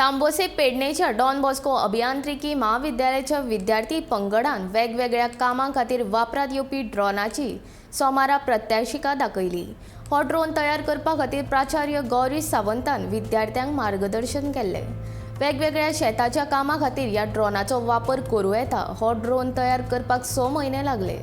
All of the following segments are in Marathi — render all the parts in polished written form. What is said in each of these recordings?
तांबोसे पेडणेच्या डॉन बॉस्को अभियांत्रिकी महाविद्यालयाच्या विद्यार्थी पंगडान वेगवेगळ्या कामां खातीर वापरात येवपी ड्रोनाची सोमारा प्रात्यक्षिका दाखयली। हो ड्रोन तयार करपा खातीर प्राचार्य गौरी सावंतान विद्यार्थ्यांक मार्गदर्शन केले। वेगवेगळ्या शेताच्या कामां खातीर ह्या ड्रोनाचो वापर करूं येता। हो ड्रोन तयार करपाक 6 म्हयने लागले।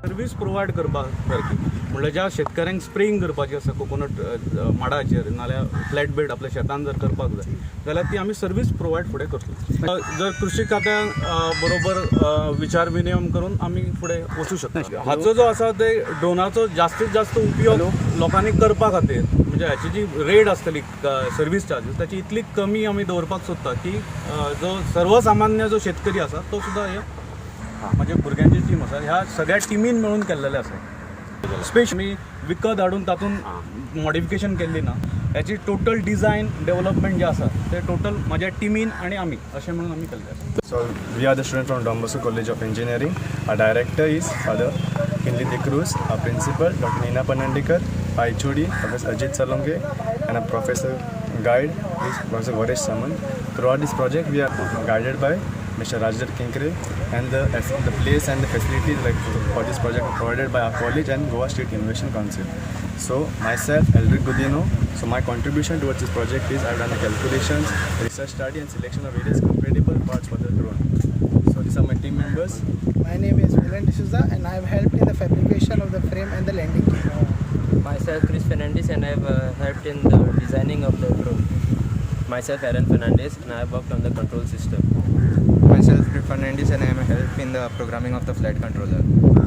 सर्वीस प्रोवायड करपा सारकी म्हणल्यार ज्या शेतकऱ्यांक स्प्रेइंग करपाची आसा कोकोनट माडाचेर नाल्यार फ्लॅट बेड आपल्या शेतान जर करपाक जाय जाल्यार ती आमी सर्वीस प्रोवायड फुडें करतलो। जर कृषी खात्यान बरोबर विचार विनिमय करून आमी फुडें वचूं शकता। हाचो जो आसा ते ड्रोनाचो जास्तीत जास्त उपयोग लोकांनी करपा खातीर म्हणजे हाची जी रेट आसतली सर्वीस चार्जीस ताची इतली कमी आमी दवरपाक सोदता की जो सर्वसामान्य जो शेतकरी आसा तो सुद्दां हे म्हणजे भुरग्यांची टीम आसा ह्या सगळ्या टिमीन मेळून केल्लेले आसा। स्पेशली विकत हाडून तातूंत मॉडिफिकेशन केल्ली ना, ह्याची टोटल डिझायन डेव्हलपमेंट जे आसा ते टोटल माझ्या टीमीन आणि आमी अशें म्हणून आमी केल्ले आसा। So we are the students from Don Bosco College of Engineering. Our director is Father Kinli De Cruz, our principal Dr. Nina Panandikar, our HOD Professor Ajit Salonge, and our professor guide is Professor Varesh Saman. Throughout this project, we are guided by Mr. Rajdar Kinkre, and the place and the facilities like for this project are provided by our college and Goa State Innovation Council. So myself, Eldrick Gudino. So my contribution towards this project is I've done the calculations, research study, and selection of various compatible parts for the drone. So these are my team members. My name is Milan D'Souza and I have helped in the fabrication of the frame and the landing gear. Myself Chris Fernandez and I have helped in the designing of the drone. Myself Aaron Fernandez and I have worked on the control system. Myself Rick Fernandez and I am helped in the programming of the flight controller.